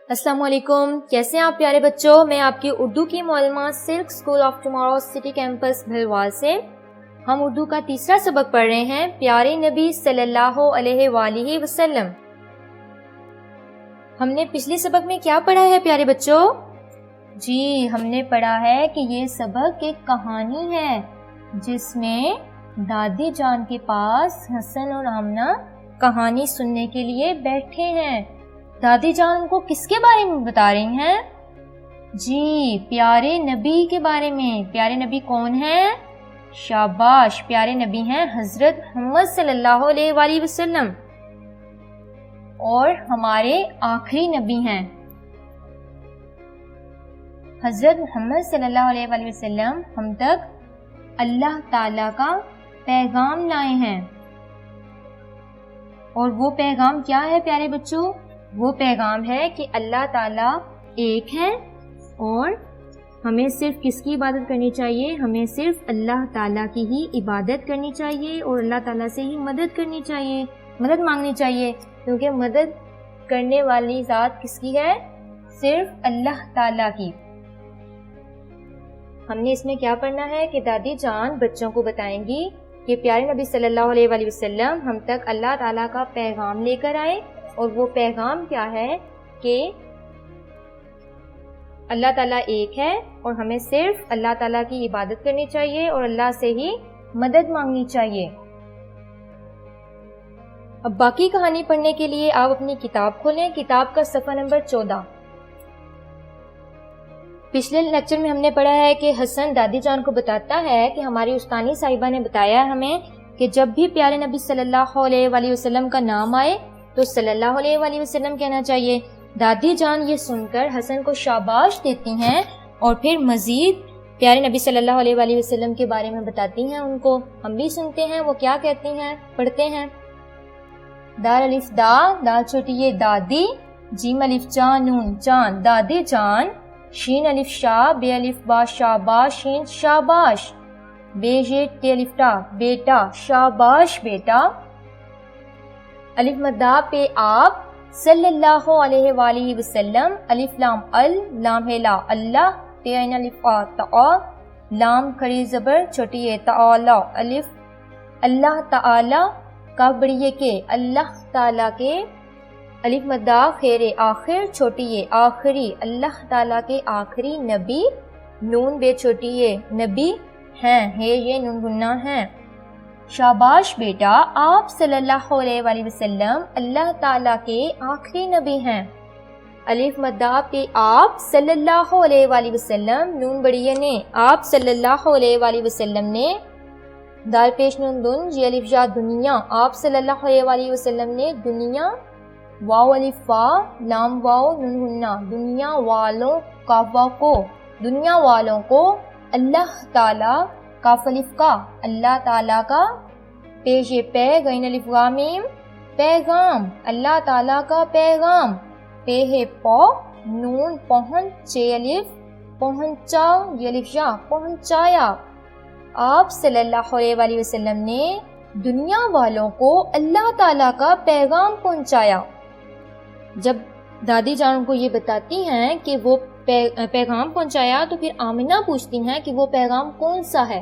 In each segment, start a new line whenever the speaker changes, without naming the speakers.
السلام علیکم، کیسے ہیں آپ پیارے بچوں؟ میں آپ کی اردو کی معلمہ silk school of tomorrow city campus Bhalwal سے۔ ہم اردو کا تیسرا سبق پڑھ رہے ہیں، پیارے نبی صلی اللہ علیہ وآلہ وسلم۔ ہم نے پچھلے سبق میں کیا پڑھا ہے پیارے بچوں؟ جی، ہم نے پڑھا ہے کہ یہ سبق ایک کہانی ہے جس میں دادی جان کے پاس حسن اور آمنہ کہانی سننے کے لیے بیٹھے ہیں۔ دادی جان ان کو کس کے بارے میں بتا رہی ہیں؟ جی، پیارے نبی کے بارے میں۔ پیارے نبی کون ہیں؟ شاباش، پیارے نبی ہیں حضرت محمد صلی اللہ علیہ وآلہ وسلم، اور ہمارے آخری نبی ہیں۔ حضرت محمد صلی اللہ علیہ وآلہ وسلم ہم تک اللہ تعالیٰ کا پیغام لائے ہیں، اور وہ پیغام کیا ہے پیارے بچوں؟ وہ پیغام ہے کہ اللہ تعالیٰ ایک ہے، اور ہمیں صرف کس کی عبادت کرنی چاہیے؟ ہمیں صرف اللہ تعالیٰ کی ہی عبادت کرنی چاہیے، اور اللہ تعالیٰ سے ہی مدد کرنی چاہیے، مدد مانگنی چاہیے، کیونکہ مدد کرنے والی ذات کس کی ہے؟ صرف اللہ تعالیٰ کی۔ ہم نے اس میں کیا پڑھنا ہے کہ دادی جان بچوں کو بتائیں گی کہ پیارے نبی صلی اللہ علیہ وآلہ وسلم ہم تک اللہ تعالیٰ کا پیغام لے کر آئے، اور وہ پیغام کیا ہے کہ اللہ تعالیٰ ایک ہے، اور ہمیں صرف اللہ تعالیٰ کی عبادت کرنی چاہیے اور اللہ سے ہی مدد مانگنی چاہیے۔ اب باقی کہانی پڑھنے کے لیے آپ اپنی کتاب کھولیں، کتاب کا صفحہ نمبر 14۔ پچھلے لیکچر میں ہم نے پڑھا ہے کہ حسن دادی جان کو بتاتا ہے کہ ہماری استانی صاحبہ نے بتایا ہمیں کہ جب بھی پیارے نبی صلی اللہ علیہ وآلہ وسلم کا نام آئے تو صلی اللہ علیہ وآلہ وسلم کہنا چاہیے۔ دادی جان یہ سن کر حسن کو شاباش دیتی ہیں، اور پھر مزید پیارے نبی صلی اللہ علیہ وآلہ وسلم کے بارے میں بتاتی ہیں ان کو۔ ہم بھی سنتے ہیں وہ کیا کہتی ہیں، پڑھتے ہیں۔ دال الف دا، دال چھوٹی یہ دادی، جیم الف جان نون جان دادی جان، شین الف شا، بے الف با شابا شین شاباش، بے یہ تے الف تا بیٹا شاباش بیٹا، الف مدہ پہ آپ، صلی اللہ علیہ وآلہ وسلم، الف لام ال، لام ہے لا اللہ، تے عین الف آ تا، لام کھڑی زبر چھوٹی ہے تعالی، الف اللہ تعالی، کاف بڑی ہے کے اللہ تعالیٰ کے، الف مدہ خیر آخر چھوٹی ہے آخری، اللہ تعالیٰ کے آخری نبی، نون بے چھوٹی ہے نبی ہیں، ہے یہ نون گنہ ہیں۔ شاباش بیٹا، آپ صلی اللہ علیہ وآلہ وسلم اللہ تعالیٰ کے آخری نبی ہیں۔ الف مدہ پہ آپ، صلی اللہ علیہ وآلہ وسلم، نون بڑی نے، آپ صلی اللہ علیہ وآلہ وسلم نے، دال پیش نون دن، جی الف جا دنیا، آپ صلی اللہ علیہ وآلہ وسلم نے دنیا، واو الف وا، لام واو نون ہننا، دنیا والوں، کاف واو کو، دنیا والوں کو، اللہ تعالیٰ، کاف الف کا، اللہ تعالیٰ کا، پیش پے غین الف غامیم، پیغام، اللہ تعالیٰ کا پیغام، پے ہے پو، نون پہنچ، چے الف، پہنچا، یہ الف جا، پہنچایا، آپ صلی اللہ علیہ وآلہ وسلم نے دنیا والوں کو اللہ تعالیٰ کا پیغام پہنچایا۔ جب دادی جان کو یہ بتاتی ہیں کہ وہ پیغام پہنچایا، تو پھر آمنہ پوچھتی ہیں کہ وہ پیغام کون سا ہے۔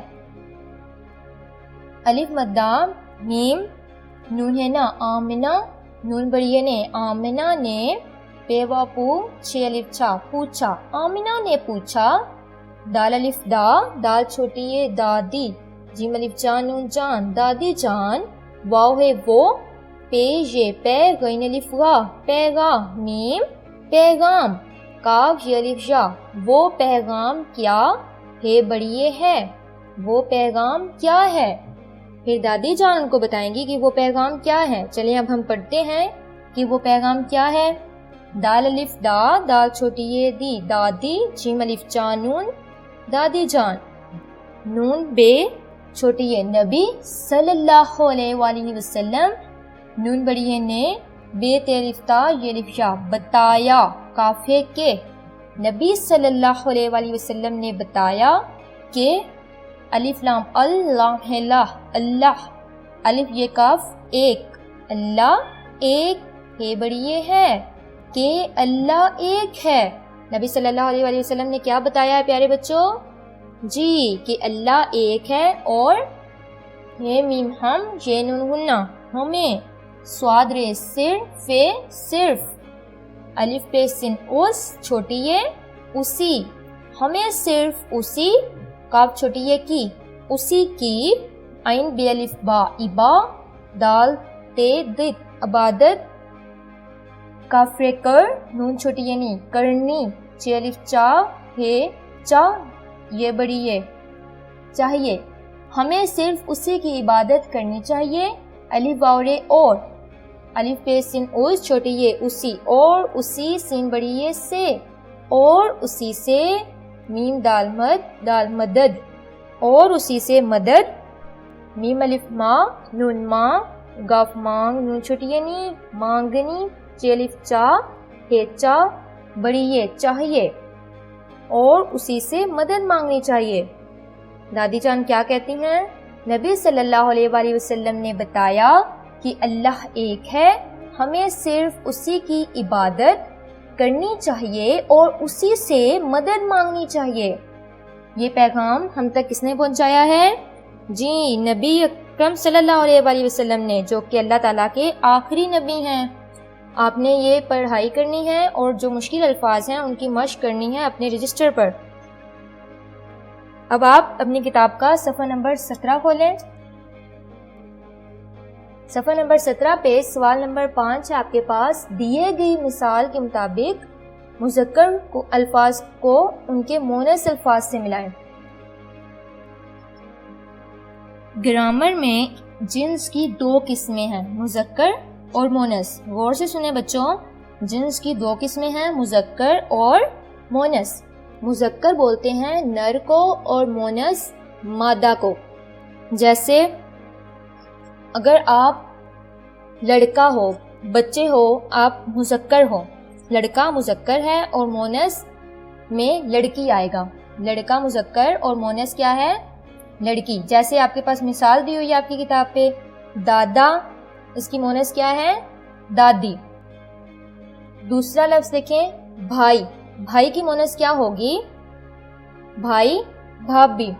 الف مدہ میم، نون ہے نا آمنہ، نون بڑی ہے نے، آمنہ نے، پے وا پو، چھ الف چھا، پوچھا، آمنہ نے پوچھا، دال الف دا، دال چھوٹی ہے دادی، جیم الف جان نون جان دادی جان، واو ہے وہ، پے یہ پے غین الف غا، پیغا، میم پیغام، کاف یہ الف جا، وہ پیغام کیا ہے بڑی ہے، وہ پیغام کیا ہے۔ پھر دادی جان ان کو بتائیں گی کہ وہ پیغام کیا ہے۔ چلیں اب ہم پڑھتے ہیں کہ وہ پیغام کیا ہے۔ دال الف دا، دال چھوٹی یہ دی دادی، جیم الف جان نون دادی جان، نون بے چھوٹی ہے نبی، صلی اللہ علیہ وآلہ وسلم، نون بڑی ہے نے، بے تے الف تا، یہ الف جا، بتایا، کاف ہے کے، نبی صلی اللہ علیہ وآلہ وسلم نے بتایا کہ، الف لام ال، لام ہے لا اللہ، الف یہ کاف ایک، اللہ ایک ہے بڑی یہ ہے، کہ اللہ ایک ہے. نبی صلی اللہ علیہ وآلہ وسلم نے کیا بتایا ہے پیارے بچوں؟ جی کہ اللہ ایک ہے. اور یہ میم ہم یہ نون غنہ ہمیں، سواد رے سر فے صرف، الف پہ سن اس چھوٹی یہ اسی، ہمیں صرف اسی، کاف چھوٹی یہ کی اسی کی، عین بے الف با ابا، دال تے دت عبادت، کاف رے کر نون چھوٹی یہ نی کرنی، چھ الف چا ہے چا یہ بڑی یہ چاہیے، ہمیں صرف اسی کی عبادت کرنی چاہیے. الف واو رے اور، الف پہ سین اس چھوٹی یہ اسی، اور اسی سین بڑی یہ سے، اور اسی سے، میم دال مد دال مدد، اور اسی سے مدد، میم الف ما نون ماں، گاف مانگ نون چھوٹی یہ نی مانگنی، چھ الف چا ہے چا بڑی یہ چاہیے، اور اسی سے مدد مانگنی چاہیے. دادی جان کیا کہتی ہیں؟ نبی صلی اللہ علیہ وآلہ وسلم نے بتایا کہ اللہ ایک ہے، ہمیں صرف اسی کی عبادت کرنی چاہیے اور اسی سے مدد مانگنی چاہیے. یہ پیغام ہم تک کس نے پہنچایا ہے؟ جی نبی اکرم صلی اللہ علیہ وآلہ وسلم نے، جو کہ اللہ تعالیٰ کے آخری نبی ہیں. آپ نے یہ پڑھائی کرنی ہے اور جو مشکل الفاظ ہیں ان کی مشق کرنی ہے اپنے رجسٹر پر. اب آپ اپنی کتاب کا صفحہ نمبر 17 کھولیں. صفحہ نمبر 17 پہ سوال نمبر 5 ہے آپ کے پاس. دیے گئی مثال کے مطابق مذکر کو الفاظ کو ان کے مونس الفاظ سے ملائیں. گرامر میں جنس کی 2 قسمیں ہیں، مذکر اور مونس. غور سے سنیں بچوں، جنس کی 2 قسمیں ہیں، مذکر اور مونس. مذکر بولتے ہیں نر کو اور مونس مادہ کو. جیسے اگر آپ لڑکا ہو، بچے ہو، آپ مذکر ہو، لڑکا مذکر ہے اور مونس میں لڑکی آئے گا. لڑکا مذکر اور مونس کیا ہے؟ لڑکی. جیسے آپ کے پاس مثال دی ہوئی ہے آپ کی کتاب پہ، دادا، اس کی مونس کیا ہے؟ دادی. دوسرا لفظ دیکھیں، بھائی. بھائی کی مونس کیا ہوگی؟ بھائی بھابھی.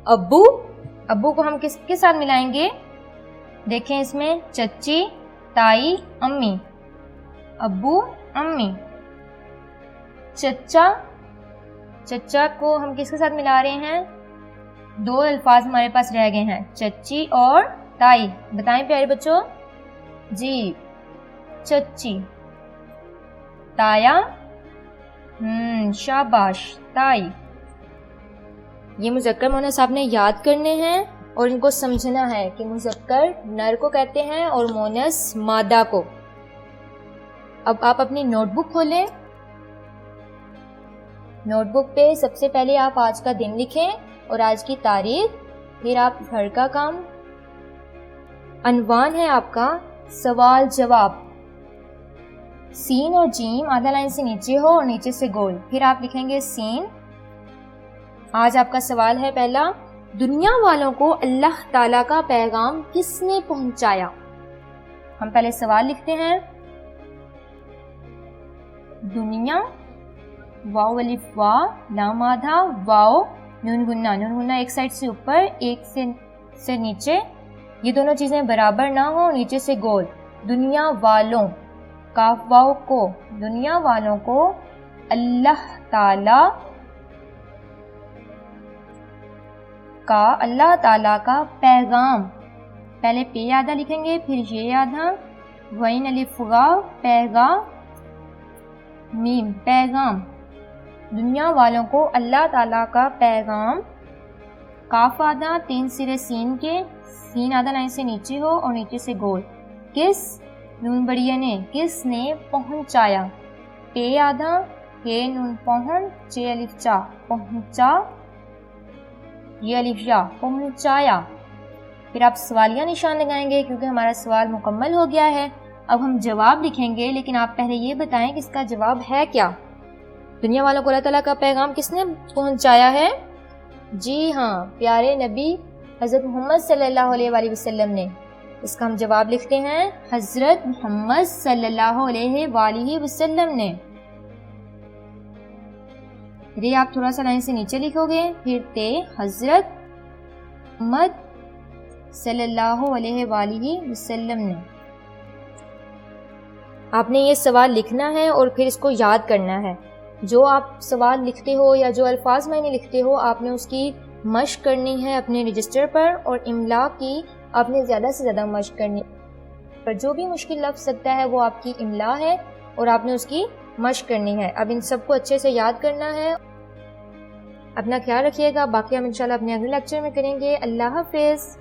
ابو، ابو کو ہم کس کے ساتھ ملائیں گے؟ دیکھیں اس میں چچی، تائی، امی. ابو امی. چچا، چچا کو ہم کس کے ساتھ ملا رہے ہیں؟ 2 الفاظ ہمارے پاس رہ گئے ہیں، چچی اور تائی. بتائیں پیارے بچوں. جی چچی. تایا، شاباش، تائی. یہ مذکر مونس آپ نے یاد کرنے ہیں اور ان کو سمجھنا ہے کہ مذکر نر کو کہتے ہیں اور مونس مادہ کو. اب آپ اپنی نوٹ بک کھولیں. نوٹ بک پہ سب سے پہلے آپ آج کا دن لکھیں اور آج کی تاریخ، پھر آپ گھر کا کام. عنوان ہے آپ کا سوال جواب. سین اور جیم آدھا لائن سے نیچے ہو اور نیچے سے گول. پھر آپ لکھیں گے سین. آج آپ کا سوال ہے پہلا، دنیا والوں کو اللہ تعالیٰ کا پیغام کس نے پہنچایا؟ ہم پہلے سوال لکھتے ہیں. دنیا، واو الف وا لام آدھا واو نون گنہ. نون گنہ ایک سائڈ سے اوپر ایک سے نیچے، یہ دونوں چیزیں برابر نہ ہوں، نیچے سے گول. دنیا والوں، کاف واو کو، دنیا والوں کو اللہ تعالی کا، اللہ تعالی کا پیغام. پہلے پے آدھا لکھیں گے، پھر یہ آدھا، وین الف غا پیغام، میم پیغام. دنیا والوں کو اللہ تعالی کا پیغام. کاف آدھا 3 سرے سین کے، سین آدھا لائن سے نیچے ہو اور نیچے سے گول. کس، نون بڑی نے، کس نے پہنچایا. پے آدھا ہے نون پہنچ، چھ الف چا پہنچا، یہ الف یا پہنچایا. پھر آپ سوالیہ نشان لگائیں گے کیونکہ ہمارا سوال مکمل ہو گیا ہے. اب ہم جواب لکھیں گے، لیکن آپ پہلے یہ بتائیں کہ اس کا جواب ہے کیا. دنیا والوں کو اللہ تعالیٰ کا پیغام کس نے پہنچایا ہے؟ جی ہاں، پیارے نبی حضرت محمد صلی اللہ علیہ وآلہ وسلم نے. اس کا ہم جواب لکھتے ہیں حضرت محمد صلی اللہ علیہ وآلہ وسلم نے. پھر آپ تھوڑا سا لائن سے نیچے لکھو گے، پھر تے حضرت محمد صلی اللہ علیہ وآلہ وسلم نے. آپ نے یہ سوال لکھنا ہے اور پھر اس کو یاد کرنا ہے. جو آپ سوال لکھتے ہو یا جو الفاظ میں نے لکھتے ہو آپ نے اس کی مشق کرنی ہے اپنے رجسٹر پر، اور املا کی آپ نے زیادہ سے زیادہ مشق کرنی پر جو بھی مشکل لفظ سکتا ہے وہ آپ کی املا ہے اور آپ نے اس کی مشق کرنی ہے. اب ان سب کو اچھے سے یاد کرنا ہے. اپنا خیال رکھیے گا، باقی ہم انشاءاللہ اپنے اگلے لیکچر میں کریں گے. اللہ حافظ.